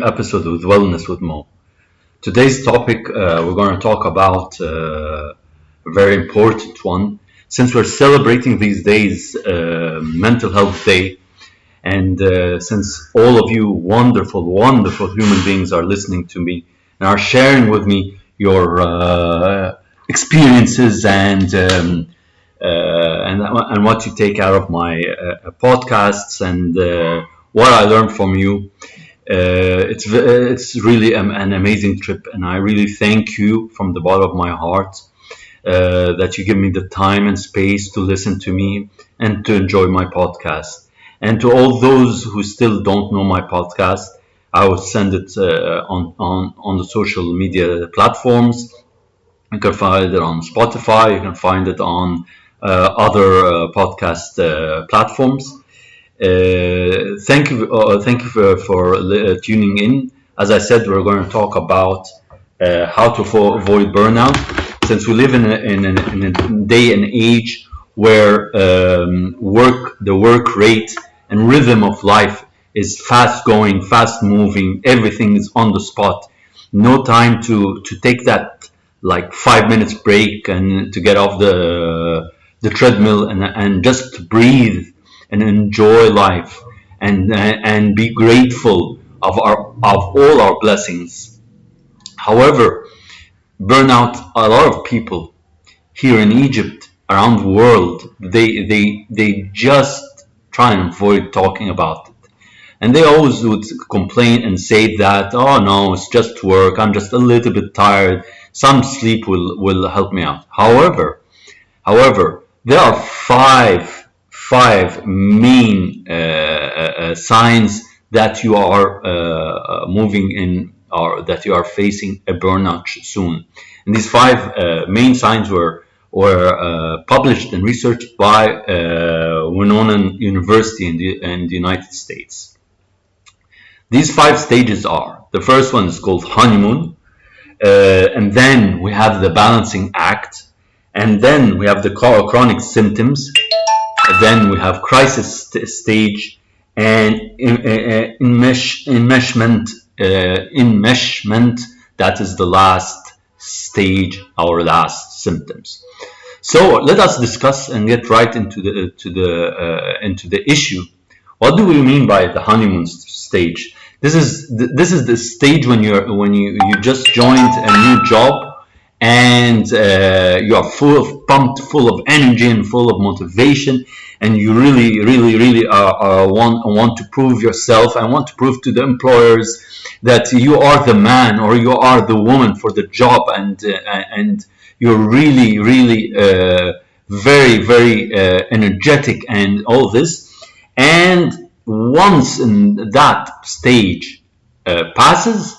episode with Wellness with Mo. Today's topic, we're going to talk about a very important one. Since we're celebrating these days Mental Health Day, and since all of you wonderful, wonderful human beings are listening to me and are sharing with me your experiences and what you take out of my podcasts and what I learned from you. It's really an amazing trip, and I really thank you from the bottom of my heart that you give me the time and space to listen to me and to enjoy my podcast. And to all those who still don't know my podcast, I will send it on the social media platforms. You can find it on Spotify. You can find it on other podcast platforms. Thank you for tuning in. As I said, we're going to talk about how to avoid burnout. Since we live in a day and age where the work rate and rhythm of life is fast going, fast moving, everything is on the spot. No time to take that like 5 minutes break and to get off the treadmill and just breathe and enjoy life and be grateful of all our blessings. However, burnout, a lot of people here in Egypt, around the world, they just try and avoid talking about it. And they always would complain and say that, oh no, it's just work, I'm just a little bit tired, some sleep will help me out. However, there are five main signs that you are moving in, or that you are facing a burnout soon. And these five main signs were published and researched by Winona University in the United States. These five stages are: the first one is called honeymoon, and then we have the balancing act, and then we have the chronic symptoms, then we have crisis stage, and enmeshment. That is the last stage, our last symptoms. So let us discuss and get right into the issue. What do we mean by the honeymoon stage? This is the stage when you just joined a new job, and you are pumped, full of energy and full of motivation, and you really want to prove yourself and want to prove to the employers that you are the man or you are the woman for the job, and you're really very energetic and all this. And once in that stage passes,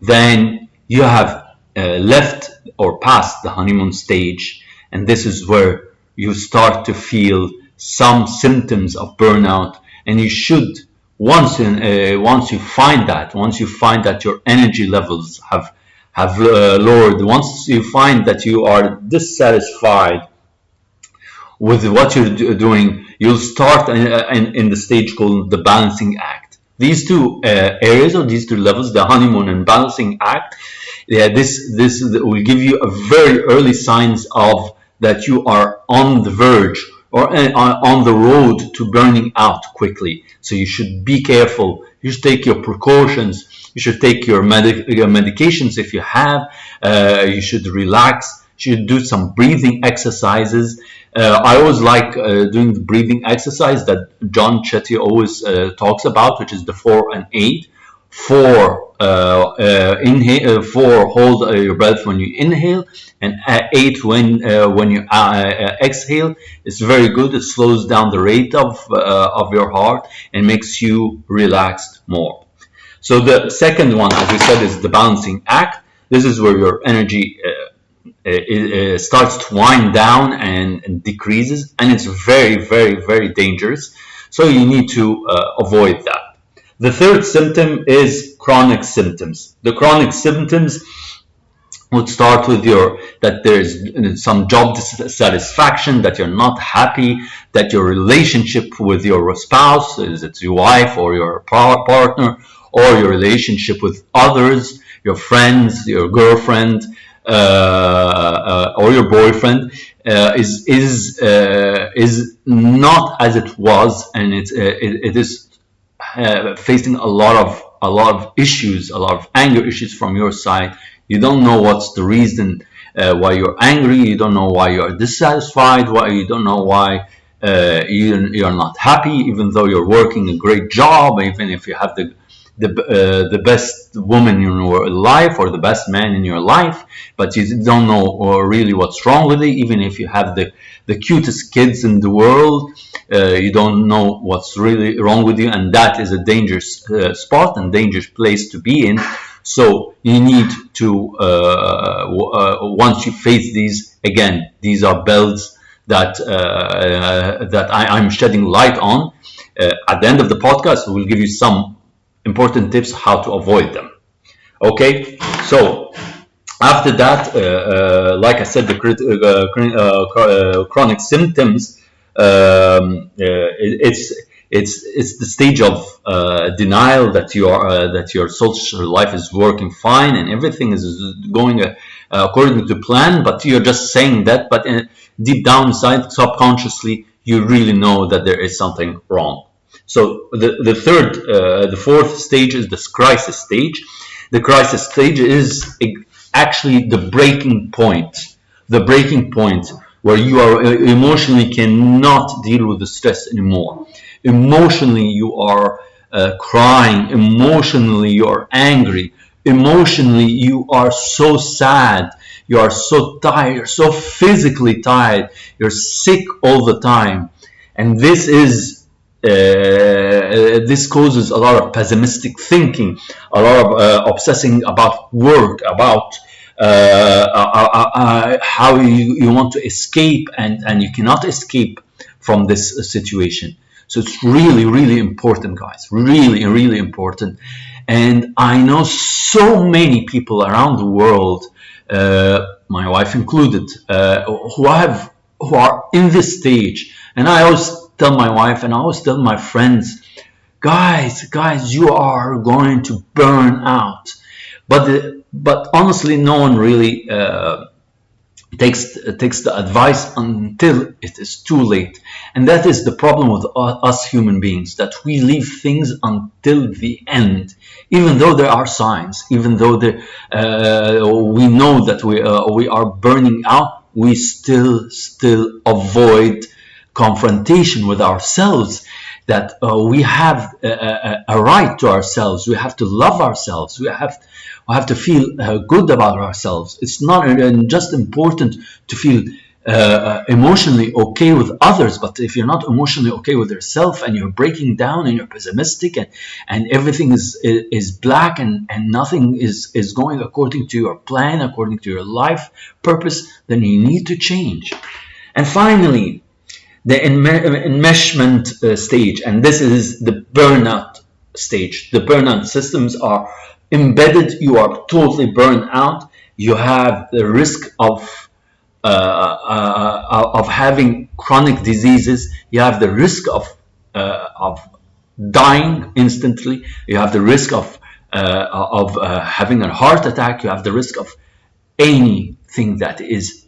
then you have left or passed the honeymoon stage, and this is where you start to feel some symptoms of burnout. And you should, once you find that your energy levels have lowered, once you find that you are dissatisfied with what you're doing, you'll start in the stage called the balancing act. These two areas, or these two levels, the honeymoon and balancing act, this will give you a very early signs of that you are on the verge or on the road to burning out quickly. So you should be careful. You should take your precautions. You should take your medications if you have. You should relax. You should do some breathing exercises. I always like doing the breathing exercise that John Chetty always talks about, which is the 4 and 8. 4 inhale, 4 hold your breath when you inhale, and 8 when you exhale. It's very good. It slows down the rate of your heart and makes you relaxed more. So the second one, as we said, is the balancing act. This is where your energy it starts to wind down and decreases, and it's very dangerous. So you need to avoid that. The third symptom is chronic symptoms. The chronic symptoms would start with that there's some job dissatisfaction, that you're not happy, that your relationship with your spouse, is it your wife or your partner, or your relationship with others, your friends, your girlfriend, or your boyfriend, is not as it was, and it is facing a lot of issues, a lot of anger issues from your side. You don't know what's the reason why you're angry. You don't know why you're dissatisfied. Why you don't know why you're not happy, even though you're working a great job, even if you have the best woman in your life or the best man in your life, but you don't know really what's wrong with it. Even if you have the cutest kids in the world, you don't know what's really wrong with you, and that is a dangerous spot and dangerous place to be in. So you need to once you face these, again, these are bells that I'm shedding light on. At the end of the podcast, we'll give you some important tips how to avoid them. Okay, so after that, like I said, the chronic symptoms, it's the stage of denial that your social life is working fine and everything is going according to plan, but you're just saying that, but deep down inside, subconsciously, you really know that there is something wrong. So the fourth stage is this crisis stage. The crisis stage is actually the breaking point where you are emotionally cannot deal with the stress anymore. Emotionally, you are crying. Emotionally, you are angry. Emotionally, you are so sad. You are so tired. You're so physically tired. You're sick all the time, and this causes a lot of pessimistic thinking, a lot of obsessing about work, about how you want to escape, and you cannot escape from this situation. So it's really, really important, guys. Really, really important. And I know so many people around the world, my wife included, who are in this stage. And I always tell my wife and I always tell my friends, guys, you are going to burn out. But honestly, no one really takes the advice until it is too late. And that is the problem with us human beings, that we leave things until the end, even though there are signs, even though we know that we are burning out, we still avoid confrontation with ourselves, that we have a right to ourselves. We have to love ourselves. We have to feel good about ourselves. It's not just important to feel emotionally okay with others, but if you're not emotionally okay with yourself and you're breaking down and you're pessimistic and everything is black and nothing is going according to your plan, according to your life purpose, then you need to change. And finally, the enmeshment stage, and this is the burnout stage. The burnout systems are embedded. You are totally burned out. You have the risk of having chronic diseases. You have the risk of dying instantly. You have the risk of having a heart attack. You have the risk of anything that is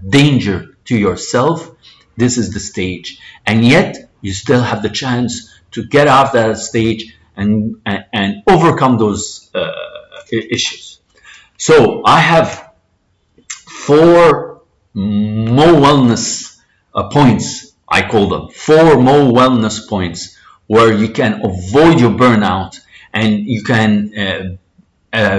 danger to yourself. This is the stage, and yet you still have the chance to get out that stage and overcome those issues. So I have 4 more wellness points. I call them 4 more wellness points where you can avoid your burnout and you can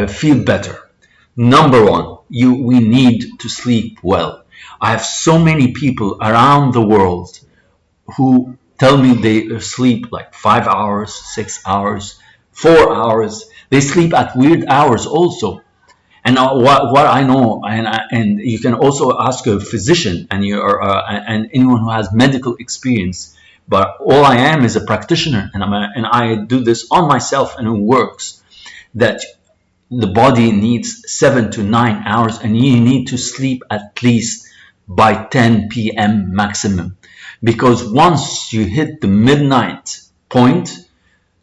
feel better. Number 1, we need to sleep well. I have so many people around the world who tell me they sleep like 5 hours, 6 hours, 4 hours. They sleep at weird hours also. And what I know, and you can also ask a physician and anyone who has medical experience. But all I am is a practitioner, and I do this on myself, and it works. That the body needs 7 to 9 hours, and you need to sleep at least by 10 p.m. maximum, because once you hit the midnight point,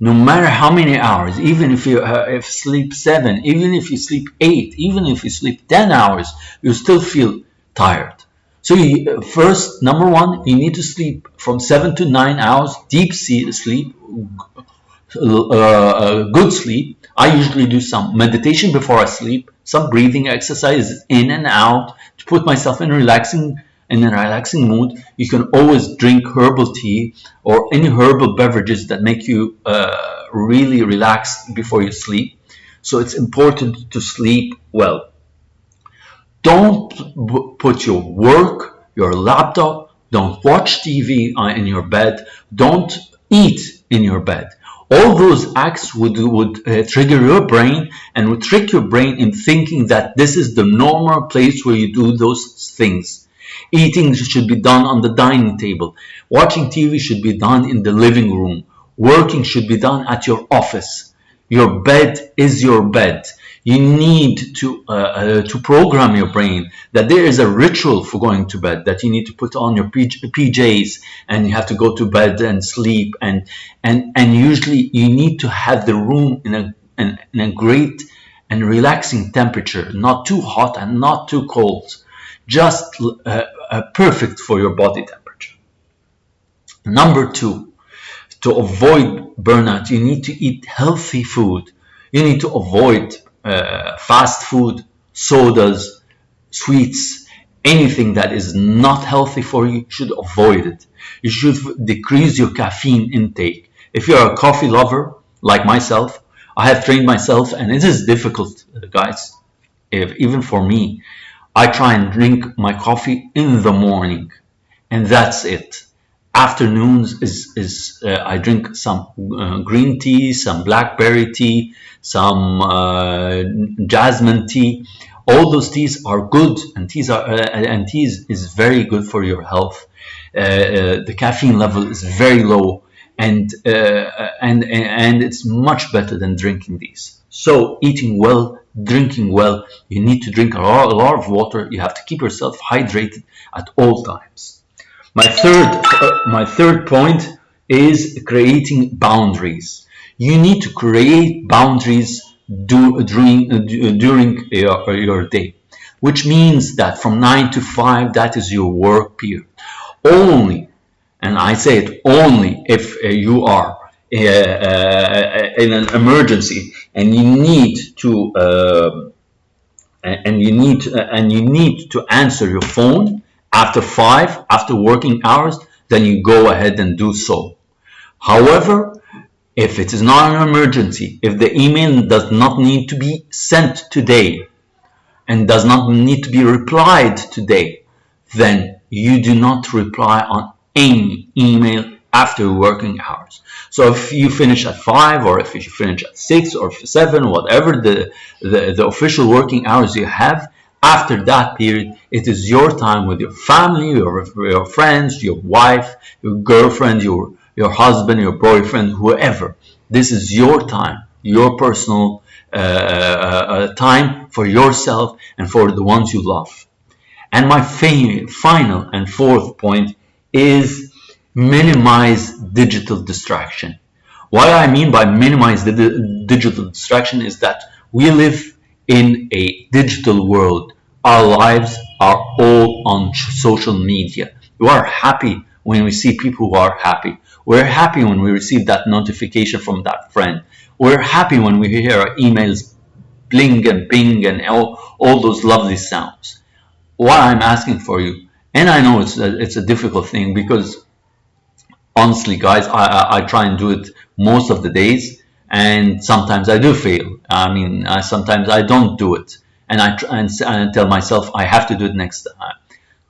no matter how many hours, even if you if sleep 7, even if you sleep 8, even if you sleep 10 hours, you still feel tired. So first, number one, you need to sleep from 7 to 9 hours, deep sleep, good sleep. I usually do some meditation before I sleep, some breathing exercises in and out to put myself in a relaxing mood. You can always drink herbal tea or any herbal beverages that make you really relaxed before you sleep. So it's important to sleep well. Don't put your work, your laptop, don't watch TV in your bed, don't eat in your bed. All those acts would trigger your brain and would trick your brain in thinking that this is the normal place where you do those things. Eating should be done on the dining table. Watching TV should be done in the living room. Working should be done at your office. Your bed is your bed. You need to program your brain that there is a ritual for going to bed, that you need to put on your PJs and you have to go to bed and sleep, and usually you need to have the room in a great and relaxing temperature, not too hot and not too cold, just perfect for your body temperature. Number 2, to avoid burnout, you need to eat healthy food. You need to avoid fast food, sodas, sweets, anything that is not healthy for you. You should avoid it. You should decrease your caffeine intake. If you're a coffee lover like myself, I have trained myself, and it is difficult, guys. Even for me, I try and drink my coffee in the morning, and that's it. Afternoons is I drink some green tea, some blackberry tea, some jasmine tea. All those teas are good, and teas is very good for your health. The caffeine level is very low, and it's much better than drinking these. So eating well, drinking well, you need to drink a lot of water. You have to keep yourself hydrated at all times. My third point is creating boundaries. You need to create boundaries during your day, which means that from 9 to 5, that is your work period. Only, and I say it only, if you are in an emergency and you need to answer your phone after 5, after working hours, then you go ahead and do so. However, if it is not an emergency, if the email does not need to be sent today and does not need to be replied today, then you do not reply on any email after working hours. So if you finish at 5, or if you finish at 6 or 7, whatever the official working hours you have, after that period, it is your time with your family, your friends, your wife, your girlfriend, your husband, your boyfriend, whoever. This is your time, your personal time for yourself and for the ones you love. And my final and fourth point is minimize digital distraction. What I mean by minimize the digital distraction is that we live in a digital world. Our lives are all on social media. We are happy when we see people who are happy. We're happy when we receive that notification from that friend. We're happy when we hear our emails bling and ping and all those lovely sounds. What I'm asking for you, and I know it's a difficult thing, because honestly, guys, I try and do it most of the days, and sometimes I do fail. I mean, sometimes I don't do it, and I tell myself I have to do it next time.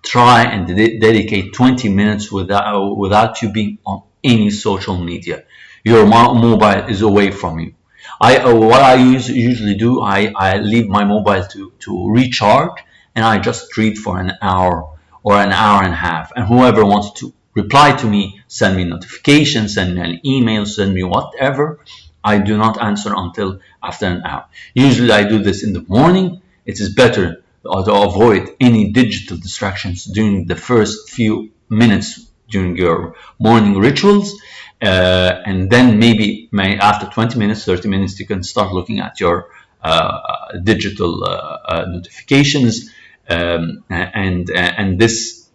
Try and dedicate 20 minutes without you being on any social media. Your mobile is away from you. What I usually do, I leave my mobile to recharge, and I just read for an hour or an hour and a half. And whoever wants to reply to me, send me notifications, send me an email, send me whatever, I do not answer until after an hour. Usually I do this in the morning. It is better to avoid any digital distractions during the first few minutes during your morning rituals. and then maybe after 20 minutes, 30 minutes, you can start looking at your digital notifications, and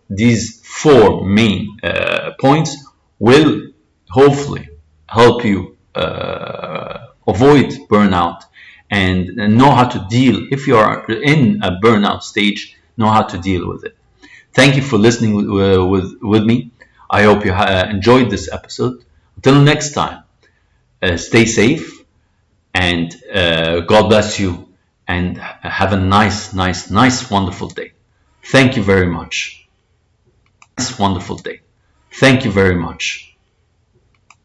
these four main points will hopefully help you avoid burnout and know how to deal. If you are in a burnout stage, know how to deal with it. Thank you for listening with me. I hope you enjoyed this episode. Until next time, stay safe, and God bless you, and have a nice, wonderful day. Thank you very much. Wonderful day. Thank you very much.